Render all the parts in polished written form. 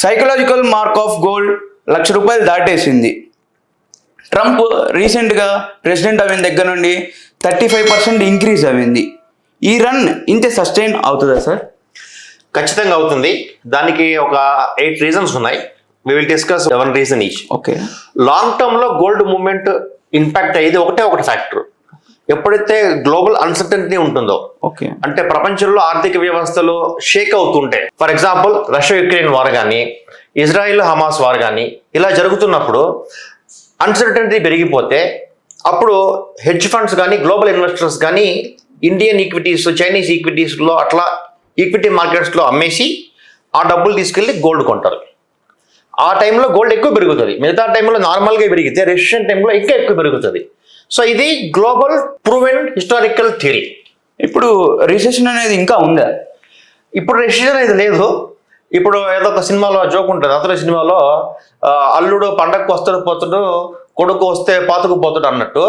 Psychological mark of gold ₹1,00,000 దాటేసింది. Trump రీసెంట్గా president అయిన దగ్గర నుండి 35% ఇంక్రీజ్ అయింది. ఈ రన్ ఇంతే సస్టైన్ అవుతుందా సార్? ఖచ్చితంగా అవుతుంది. దానికి ఒక 8 రీజన్స్ ఉన్నాయి. We will discuss 1 reason each. Okay. Long term లో గోల్డ్ మూవ్మెంట్ ఇంపాక్ట్ అయ్యేది ఒకటి ఫ్యాక్టర్. ఎప్పుడైతే గ్లోబల్ అన్సర్టనిటీ ఉంటుందో, ఓకే, అంటే ప్రపంచంలో ఆర్థిక వ్యవస్థలు షేక్ అవుతుంటాయి. For example Russia Ukraine war కానీ, ఇజ్రాయిల్ హమాస్ వార్ కానీ ఇలా జరుగుతున్నప్పుడు అన్సర్టనిటీ పెరిగిపోతే అప్పుడు హెడ్జ్ ఫండ్స్ కానీ గ్లోబల్ ఇన్వెస్టర్స్ కానీ ఇండియన్ ఈక్విటీస్, చైనీస్ ఈక్విటీస్లో అట్లా ఈక్విటీ మార్కెట్స్లో అమ్మేసి ఆ డబ్బులు తీసుకెళ్ళి గోల్డ్ కొంటారు. ఆ టైంలో గోల్డ్ ఎక్కువ పెరుగుతుంది. మిగతా టైంలో నార్మల్గా పెరిగితే రెసిషన్ టైంలో ఇంకా ఎక్కువ పెరుగుతుంది. సో ఇది గ్లోబల్ ప్రూవెన్ హిస్టారికల్ థియరీ. ఇప్పుడు రిసెషన్ అనేది ఇంకా ఉందా? ఇప్పుడు రెసిషన్ అనేది లేదు. ఇప్పుడు ఏదో ఒక సినిమాలో జోక్ ఉంటుంది, అతని సినిమాలో అల్లుడు పండగకు వస్తాడు పోతాడు, కొడుకు వస్తే పాతుకుపోతాడు అన్నట్టు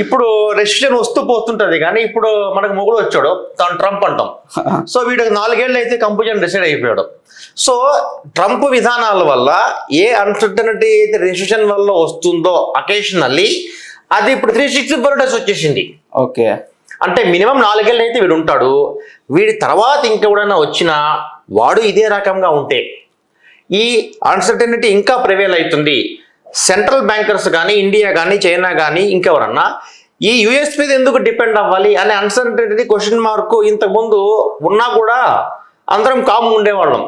ఇప్పుడు రెసిషన్ వస్తూ పోతుంటది. కానీ ఇప్పుడు మనకు మొగుడు వచ్చాడు, తాను ట్రంప్ అంటాం. సో వీడికి 4 ఏళ్ళు అయితే కంప్యూజన్ డిసైడ్ అయిపోయాడు. సో ట్రంప్ విధానాల వల్ల ఏ అన్సర్టనిటీ అయితే రెసిషన్ వల్ల వస్తుందో అకేషనల్లీ అది ఇప్పుడు 365 డేస్ వచ్చేసింది. ఓకే. అంటే మినిమం 4 ఏళ్ళు అయితే వీడు ఉంటాడు. వీడి తర్వాత ఇంకెవడైనా వచ్చినా వాడు ఇదే రకంగా ఉంటే ఈ అన్సర్టనిటీ ఇంకా ప్రివేల్ అవుతుంది. సెంట్రల్ బ్యాంకర్స్ కానీ, ఇండియా కానీ, చైనా కానీ ఇంకెవరన్నా ఈ యుఎస్ మీద ఎందుకు డిపెండ్ అవ్వాలి అనే అన్సర్టనిటీ క్వశ్చన్ మార్క్ ఇంతకుముందు ఉన్నా కూడా అందరం కాము ఉండేవాళ్ళం.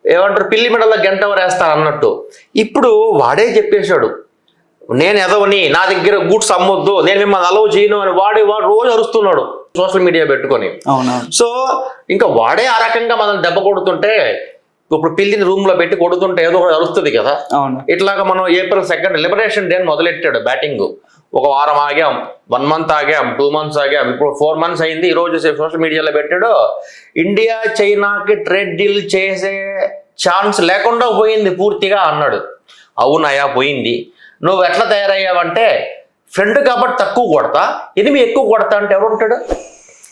ఏమంటారు, పిల్లి మెడలో గంట వరేస్తారు అన్నట్టు. ఇప్పుడు వాడే చెప్పేశాడు, నేను ఎదవని, నా దగ్గర గూడ్స్ అమ్మొద్దు, నేను మిమ్మల్ని అలవ్ చేయను అని వాడు రోజు అరుస్తున్నాడు సోషల్ మీడియా పెట్టుకొని. సో ఇంకా వాడే ఆ రకంగా మనల్ని దెబ్బ కొడుతుంటే, ఇప్పుడు పిల్లిని రూమ్ లో పెట్టి కొడుతుంటే ఏదో ఒకటి అరుస్తుంది కదా. ఇట్లాగా మనం April 2 లిబరేషన్ డే మొదలెట్టాడు బ్యాటింగ్. ఒక వారం ఆగాం, 1 మంత్ ఆగాం, 2 మంత్స్ ఆగాం, ఇప్పుడు 4 మంత్స్ అయింది. ఈ రోజు సోషల్ మీడియాలో పెట్టాడు, ఇండియా చైనాకి ట్రేడ్ డీల్ చేసే ఛాన్స్ లేకుండా పోయింది పూర్తిగా అన్నాడు. అవునయా పోయింది. నువ్వు ఎట్లా తయారయ్యావంటే, ఫ్రెండ్ కాబట్టి తక్కువ కొడతా, ఎనిమి ఎక్కువ కొడతా అంటే ఎవరు ఉంటాడు?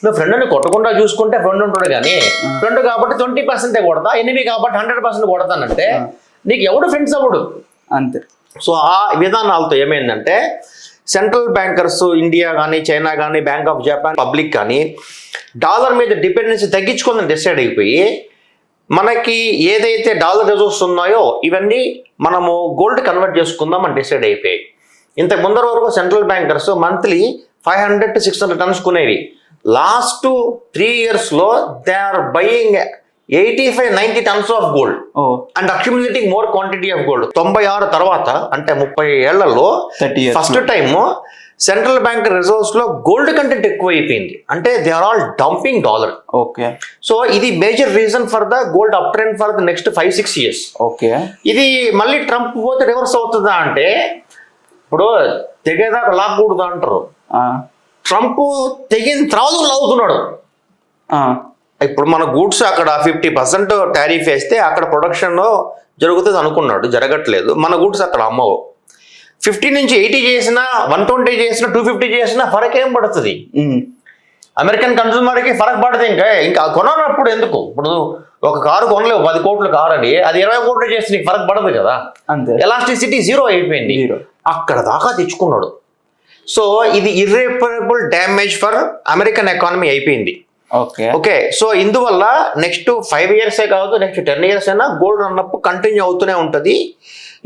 నువ్వు ఫ్రెండ్ని కొట్టకుండా చూసుకుంటే ఫ్రెండ్ ఉంటాడు, కానీ ఫ్రెండ్ కాబట్టి 20% కొడతా, ఎనిమి కాబట్టి 100% కొడతానంటే నీకు ఎవడు ఫ్రెండ్స్ అవ్వడు అంతే. సో ఆ విధానాలతో ఏమైందంటే సెంట్రల్ బ్యాంకర్స్ ఇండియా కానీ, చైనా కానీ, బ్యాంక్ ఆఫ్ జపాన్, పబ్లిక్ కానీ డాలర్ మీద డిపెండెన్సీ తగ్గించుకుందని డిసైడ్ అయిపోయి మనకి ఏదైతే డాలర్ రిజర్వ్స్ ఉన్నాయో ఇవన్నీ మనము గోల్డ్ కన్వర్ట్ చేసుకుందాం అని డిసైడ్ అయిపోయాయి. ఇంతకు ముందర వరకు central bankers monthly 500 to 600 tons కొనేవి. లాస్ట్ 3 yearsలో they are buying 85-90 tons of gold and accumulating more quantity of gold. 96 తర్వాత అంటే 30 ఏళ్లలో first time central bank reserves లో గోల్డ్ కంటెంట్ ఎక్కువ అయిపోయింది. అంటే they are all dumping dollar. Okay. So ఇది major reason for the gold up trend for the next 5-6 years. Okay. ఇది మళ్ళీ ట్రంప్ పోతే రివర్స్ అవుతుందా అంటే, ఇప్పుడు తెగేదాకా లాక్కూడదు అంటారు. ట్రంప్ తెగిన తర్వాత లాగుతున్నాడు. ఇప్పుడు మన గూడ్స్ అక్కడ 50% టారిఫ్ వేస్తే అక్కడ ప్రొడక్షన్ జరుగుతుంది అనుకున్నాడు, జరగట్లేదు. మన గూడ్స్ అక్కడ అమ్మవు. 50 నుంచి 80 చేసినా, 120 చేసినా, 250 చేసినా ఫరక్ ఏం పడుతుంది? అమెరికన్ కన్సూమర్కి ఫరక్ పడుతుంది. ఇంకా కొనప్పుడు ఎందుకు? ఇప్పుడు ఒక కారు కొనలేవు 10 కోట్ల కారు అని, అది 20 కోట్లు చేస్తే నీకు ఫరక్ పడదు కదా. ఎలాస్టిసిటీ 0 అయిపోయింది. అక్కడ దాకా తెచ్చుకున్నాడు. సో ఇది ఇర్రిపరబుల్ డ్యామేజ్ ఫర్ అమెరికన్ ఎకానమీ అయిపోయింది. ఓకే. సో ఇందువల్ల నెక్స్ట్ 5 years కాదు, నెక్స్ట్ 10 years అయినా గోల్డ్ అన్నప్పుడు కంటిన్యూ అవుతూనే ఉంటుంది.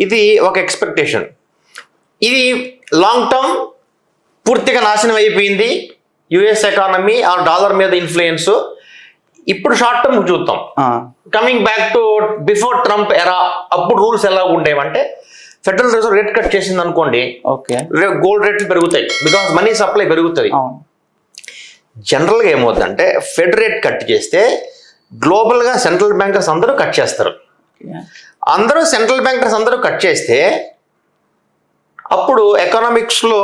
ఇది ఒక ఎక్స్పెక్టేషన్. ఇది లాంగ్ టర్మ్ పూర్తిగా నాశనం అయిపోయింది యుఎస్ ఎకానమీ, ఆ డాలర్ మీద ఇన్ఫ్లుయెన్స్. ఇప్పుడు షార్ట్ టర్మ్ చూద్దాం. Coming back to before Trump ఎరా, అప్పుడు రూల్స్ ఎలా ఉండేవంటే, ఫెడరల్ రిజర్వ్ రేట్ కట్ చేసింది అనుకోండి, గోల్డ్ రేట్లు పెరుగుతాయి, బికాస్ మనీ సప్లై పెరుగుతుంది. జనరల్గా ఏమవుతుందంటే, ఫెడ్ రేట్ కట్ చేస్తే గ్లోబల్గా సెంట్రల్ బ్యాంకర్స్ అందరూ కట్ చేస్తారు. అందరూ సెంట్రల్ బ్యాంకర్స్ అందరూ కట్ చేస్తే అప్పుడు ఎకనామిక్స్లో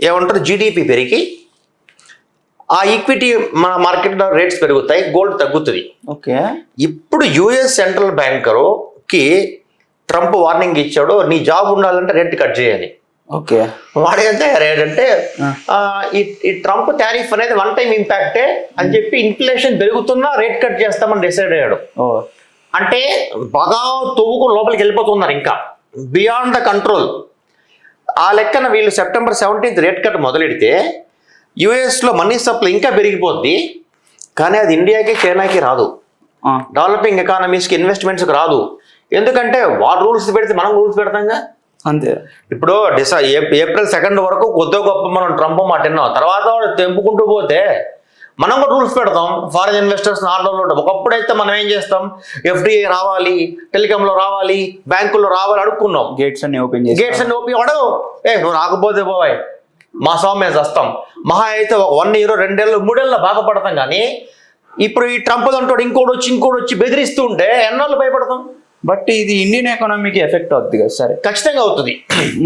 ఏమంటారు, జీడిపి పెరిగి ఆ ఈక్విటీ మన మార్కెట్లో రేట్స్ పెరుగుతాయి, గోల్డ్ తగ్గుతుంది. ఓకే. ఇప్పుడు యుఎస్ సెంట్రల్ బ్యాంకర్కి ట్రంప్ వార్నింగ్ ఇచ్చాడు, నీ జాబ్ ఉండాలంటే రేట్ కట్ చేయని. ఓకే. వాడేంటే రేటంటే ఈ ట్రంప్ టారిఫ్ అనేది 1 time ఇంపాక్టే అని చెప్పి ఇన్ఫ్లేషన్ పెరుగుతున్నా రేట్ కట్ చేస్తామని డిసైడ్ అయ్యాడు. అంటే బాగా తవ్వుకుని లోపలికి వెళ్ళిపోతున్నారు ఇంకా బియాండ్ ద కంట్రోల్. ఆ లెక్కన వీళ్ళు September 17th రేట్ కట్ మొదలెడితే యుఎస్లో మనీ సప్లై ఇంకా పెరిగిపోద్ది. కానీ అది ఇండియాకి చైనాకి రాదు, డెవలపింగ్ ఎకానమీస్కి ఇన్వెస్ట్మెంట్స్కి రాదు. ఎందుకంటే వాడు రూల్స్ పెడితే మనం రూల్స్ పెడతాంగా. అంతే. ఇప్పుడు April 2 వరకు కొద్దిగా గొప్ప మనం ట్రంప్ మాట విన్నాం. తర్వాత వాడు తెంపుకుంటూ పోతే మనం కూడా రూల్స్ పెడతాం ఫారిన్ ఇన్వెస్టర్స్ ఆర్డర్లో. ఒకప్పుడైతే మనం ఏం చేస్తాం, FDI రావాలి, టెలికాంలో రావాలి, బ్యాంకుల్లో రావాలి అడుక్కున్నాం. గేట్స్ అన్ని ఓపెన్ అడగవు. నువ్వు రాకపోతే పోవాయి మా స్వామి వస్తాం. మహా అయితే 1 year 2 years 3 years బాగా పడతాం. కానీ ఇప్పుడు ఈ ట్రంప్ అంటాడు ఇంకోటి వచ్చి బెదిరిస్తూ ఉంటే ఎన్నాళ్ళు భయపడతాం. బట్ ఇది ఇండియన్ ఎకానమీకి ఎఫెక్ట్ అవుతుంది కదా సార్? ఖచ్చితంగా అవుతుంది.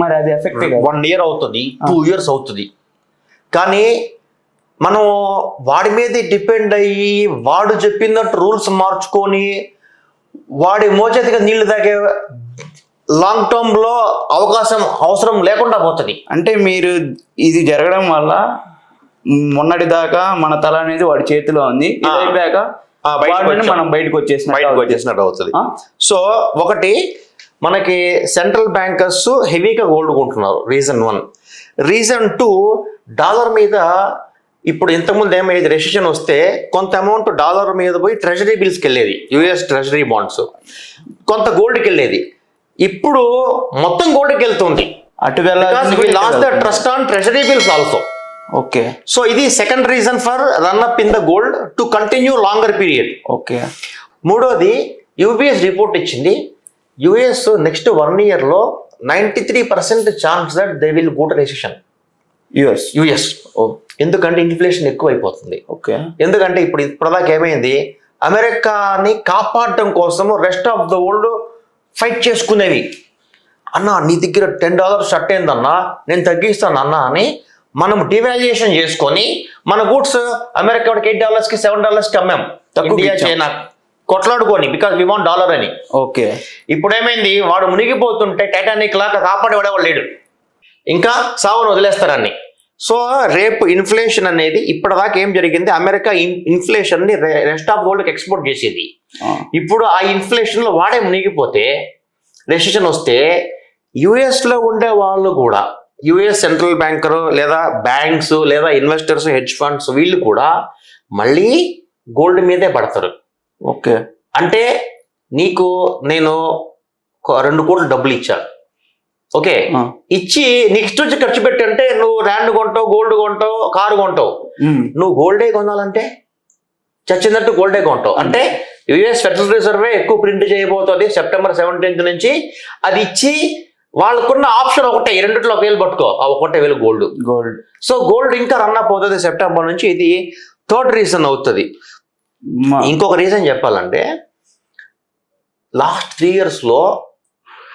మరి అది ఎఫెక్ట్ 1 year అవుతుంది, 2 years అవుతుంది. కానీ మనం వాడి మీద డిపెండ్ అయ్యి వాడు చెప్పినట్టు రూల్స్ మార్చుకొని వాడి మోచేతిగా నీళ్లు తాగే లాంగ్ టర్మ్ లో అవసరం లేకుండా పోతుంది. అంటే మీరు ఇది జరగడం వల్ల మొన్నటి దాకా మన తల అనేది వాడి చేతిలో ఉంది, మనం బయటకు వచ్చేసినట్టు అవుతుంది. సో ఒకటి మనకి సెంట్రల్ బ్యాంకర్స్ హెవీగా గోల్డ్ కొంటున్నారు, రీజన్ 1. రీజన్ 2, డాలర్ మీద ఇప్పుడు ఇంతకుముందు ఏమయ్యేది, రెసిషన్ వస్తే కొంత అమౌంట్ డాలర్ మీద పోయి ట్రెజరీ బిల్స్కి వెళ్ళేది, యుఎస్ ట్రెజరీ బాండ్స్, కొంత గోల్డ్కి వెళ్ళేది. ఇప్పుడు మొత్తం గోల్డ్కి వెళ్తుంది. అటు last the trust on treasury bills also. Okay. So ఇది second reason for run up in the gold to continue longer period. Okay. మూడోది యూబీఎస్ రిపోర్ట్ ఇచ్చింది, యుఎస్ నెక్స్ట్ 1 year లో 93% chance that they will go to recession. US ఎందుకంటే inflation ఎక్కువ అయిపోతుంది. Okay. ఎందుకంటే ఇప్పటిదాకా ఏమైంది, అమెరికాని కాపాడటం కోసము rest of the world fight చేసుకునేవి. అన్నా నీ దగ్గర $10 షర్ట్ ఏందన్నా నేను తగ్గిస్తాను అన్నా అని మనం డివాల్యుయేషన్ చేసుకొని మన గూడ్స్ అమెరికా $8కి $7కి అమ్మాం. ఇండియా చైనా కొట్లాడుకొని బికాస్ వి వాంట్ డాలర్ అని. ఓకే. ఇప్పుడు ఏమైంది, వాడు మునిగిపోతుంటే టైటానిక్ లాగా కాపాడేవాడేవాడు లేడు, ఇంకా సావును వదిలేస్తారని. సో రేపు ఇన్ఫ్లేషన్ అనేది ఇప్పటిదాకా ఏం జరిగింది, అమెరికా ఇన్ఫ్లేషన్ ని రెస్ట్ ఆఫ్ వరల్డ్కి ఎక్స్పోర్ట్ చేసేది. ఇప్పుడు ఆ ఇన్ఫ్లేషన్ లో వాడే మునిగిపోతే రెసిషన్ వస్తే యుఎస్ లో ఉండే వాళ్ళు కూడా, యుఎస్ సెంట్రల్ బ్యాంకర్ లేదా బ్యాంక్స్ లేదా ఇన్వెస్టర్స్ హెడ్జ్ ఫండ్స్ వీళ్ళు కూడా మళ్ళీ గోల్డ్ మీదే పడతారు. ఓకే. అంటే నీకు నేను 2 కోట్లు డబ్బులు ఇచ్చా, ఓకే, ఇచ్చి నెక్స్ట్ వచ్చి ఖర్చు పెట్టి అంటే నువ్వు ల్యాండ్ కొంటావు, గోల్డ్ కొంటావు, కారు కొంటావు. నువ్వు గోల్డే కొనాలంటే చచ్చినట్టు గోల్డే కొంటావు. అంటే యుఎస్ ఫెడరల్ రిజర్వే ఎక్కువ ప్రింట్ చేయబోతుంది September 17th నుంచి. అది ఇచ్చి వాళ్ళకున్న ఆప్షన్ ఒకటే, 2లో 1,000 పట్టుకో, ఆ 1,000 గోల్డ్. సో గోల్డ్ ఇంకా రన్ అప్ అవుతుంది సెప్టెంబర్ నుంచి. ఇది థర్డ్ రీజన్ అవుతుంది. ఇంకొక రీజన్ చెప్పాలంటే లాస్ట్ 3 years లో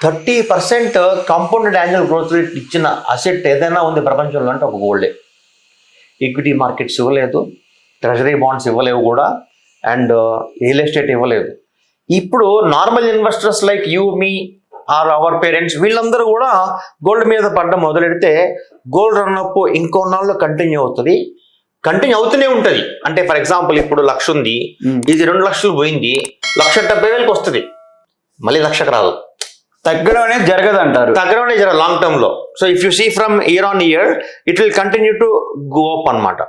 30% కాంపౌండెడ్ యాన్యువల్ గ్రోత్ రేట్ ఇచ్చిన అసెట్ ఏదైనా ఉంది ప్రపంచంలో అంటే ఒక గోల్డే. ఈక్విటీ మార్కెట్స్ ఇవ్వలేదు, ట్రెజరీ బాండ్స్ ఇవ్వలేవు కూడా, అండ్ రియల్ ఎస్టేట్ ఇవ్వలేదు. ఇప్పుడు normal investors like you, me or our parents వీళ్ళందరూ కూడా గోల్డ్ మీద పడడం మొదలెడితే గోల్డ్ రన్అప్ ఇంకొన్నాళ్ళు కంటిన్యూ అవుతుంది, కంటిన్యూ అవుతూనే ఉంటుంది. అంటే ఫర్ ఎగ్జాంపుల్ ఇప్పుడు 1,00,000 ఉంది, ఇది 2 లక్షలు పోయింది, 1,70,000కి వస్తుంది, మళ్ళీ 1,00,000కి రాదు. తగ్గడం అనేది జరగదు అంటారు. తగ్గడం అనేది జరగదు లాంగ్ టర్మ్ లో. So if you see from year on year it will continue to go up అనమాట.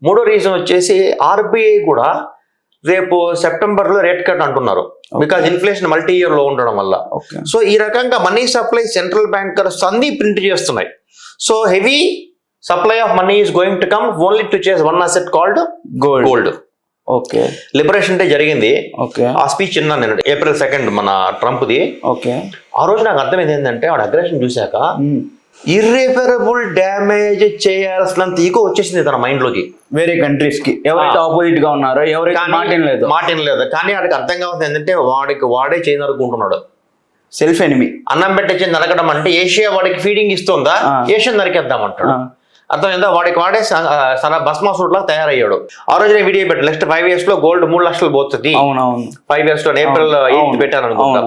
మూడో రీజన్ వచ్చేసి ఆర్బీఐ కూడా రేపు సెప్టెంబర్ లో రేట్ కట్ అంటున్నారు, బికాజ్ ఇన్ఫ్లేషన్ మల్టీ ఇయర్ లో ఉండడం వల్ల. సో ఈ రకంగా మనీ సప్లై సెంట్రల్ బ్యాంకర్స్ అన్ని ప్రింట్ చేస్తున్నాయి. So heavy supply of money is going to come only to chase one asset called gold. Okay. Liberation day జరిగింది. ఓకే. ఆ స్పీచ్ విన్నాను నేను, April 2 మన ట్రంప్ది. ఓకే. ఆ రోజు నాకు అర్థమైంది ఏంటంటే వాడు అగ్రెషన్ చూశాక ఇర్రిపరబుల్ డ్యామేజ్ చేయాల్సినంత ఈగో వచ్చేసింది తన మైండ్ లోకి. వేరే కంట్రీస్ కి ఎవరైతే ఆపోజిట్ గా ఉన్నారో, ఎవరైతే మాట లేదు. కానీ వాడికి అర్థం కావాలి ఏంటంటే వాడే చేయి నరుకుంటున్నాడు. Self enemy. అన్నం పెట్టే నరకడం అంటే ఏషియా వాడికి ఫీడింగ్ ఇస్తుందా, ఏషియా నరికేద్దామంటాడు. అర్థమైందా? వాడే భస్మాసుడు లాగా తయారయ్యాడు. ఆ రోజు నేను వీడియో పెట్టాను, నెక్స్ట్ 5 years లో గోల్డ్ 3 లక్షలు పోతుంది. 5 years లో April 8th పెట్టాను అనుకుంటా.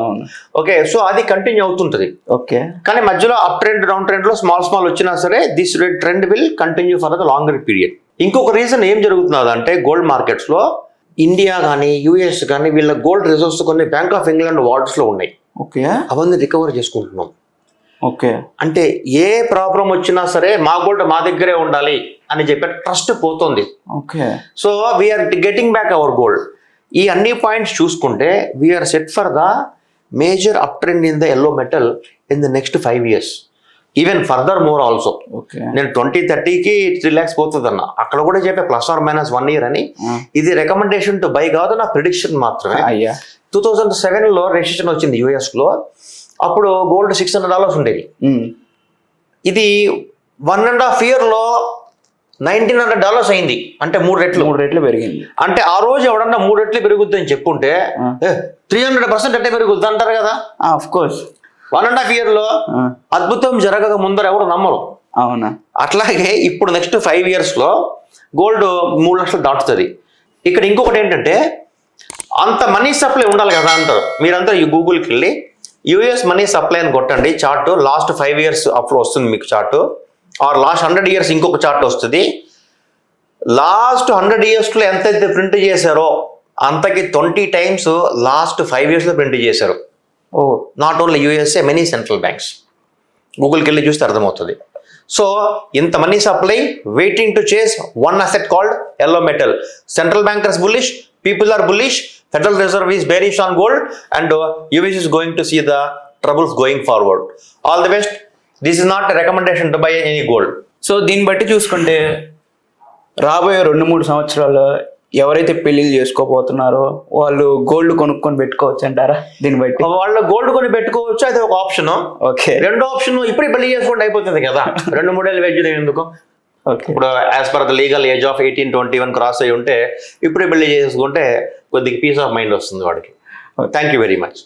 ఓకే. సో అది కంటిన్యూ అవుతుంటది. ఓకే. కానీ మధ్యలో అప్ ట్రెండ్ డౌన్ ట్రెండ్ లో స్మాల్ వచ్చినా సరే this trend will continue for the longer period. ఇంకొక రీజన్ ఏం జరుగుతున్నది అంటే గోల్డ్ మార్కెట్స్ లో ఇండియా కానీ యుఎస్ కానీ వీళ్ళ గోల్డ్ రిజర్వ్స్ కొన్ని బ్యాంక్ ఆఫ్ ఇంగ్లాండ్ వార్డ్స్లో ఉన్నాయి. ఓకే అవన్నీ రికవర్ చేసుకుంటున్నాం. ఓకే అంటే ఏ ప్రాబ్లం వచ్చినా సరే మా గోల్డ్ మా దగ్గరే ఉండాలి అని చెప్పే ట్రస్ట్ పోతుంది. Okay so we are getting back our gold. ఈ అన్ని పాయింట్స్ చూసుకుంటే we are set for the major up trend in the yellow metal in the next 5 years, even further more also. Okay నేను 2030కి 3 lakhs పోతుంది అన్న, అక్కడ కూడా చెప్పే +or-1 year అని. ఇది రికమెండేషన్ టు బై కాదు, నా ప్రిడిక్షన్ మాత్రమే. అయ్యా 2007లో రెసిషన్ వచ్చింది యుఎస్లో, అప్పుడు గోల్డ్ $600 ఉండేది. ఇది 1.5 yearలో $1,900 అయింది, అంటే 3 రెట్లు పెరిగింది. అంటే ఆ రోజు ఎవడన్నా 3 రెట్లు పెరుగుద్ది అని చెప్పుంటే 300% అంటే పెరుగుద్ది అంటారు కదా. ఆఫ్ కోర్స్ 1.5 yearలో అద్భుతం జరగక ముందర ఎవరు నమ్మరు. అవునా? అట్లాగే ఇప్పుడు నెక్స్ట్ 5 yearsలో గోల్డ్ 3 లక్షలు దాటుతుంది. ఇక్కడ ఇంకొకటి ఏంటంటే అంత మనీ సప్లై ఉండాలి కదా అంటారు. మీరంతా ఈ గూగుల్కి వెళ్ళి యుఎస్ మనీ సప్లై అని కొట్టండి, చార్ట్ లాస్ట్ 5 years అప్పుడు వస్తుంది మీకు చార్ట్, ఆర్ లాస్ట్ 100 years ఇంకొక చార్ట్ వస్తుంది. లాస్ట్ 100 yearsలో ఎంతైతే ప్రింట్ చేశారో అంతకి 20 times లాస్ట్ 5 yearsలో ప్రింట్ చేశారు. Oh not only USA, many central banks. గూగుల్కి వెళ్ళి చూస్తే అర్థమవుతుంది. సో ఇంత money supply waiting to chase one asset called yellow metal. Central bankers bullish, people are bullish, federal reserve is bearish on gold, and US is going to see the troubles going forward. All the best. This is not recommendation to buy any gold. So దీన్ని బట్టి చూసుకుంటే రాబోయే 2-3 సంవత్సరాలు ఎవరైతే పెళ్లిళ్ళు చేసుకోబోతున్నారో వాళ్ళు gold కొనుక్కొని పెట్టుకోవచ్చు అంటారా? దీన్ని బట్టి వాళ్ళు గోల్డ్ కొని పెట్టుకోవచ్చు, అది ఒక ఆప్షన్. ఓకే రెండో ఆప్షన్ ఇప్పుడే పెళ్లి చేసుకుంటే అయిపోతుంది కదా, 2-3 ఏళ్ళు వెయిట్ చేయడం ఎందుకు? ఓకే ఇప్పుడు as per the legal age of 18-21 cross అయ్యి ఉంటే ఇప్పుడే పెళ్లి చేసుకుంటే కొద్దిగా పీస్ ఆఫ్ మైండ్ వస్తుంది వాడికి. Thank you very much.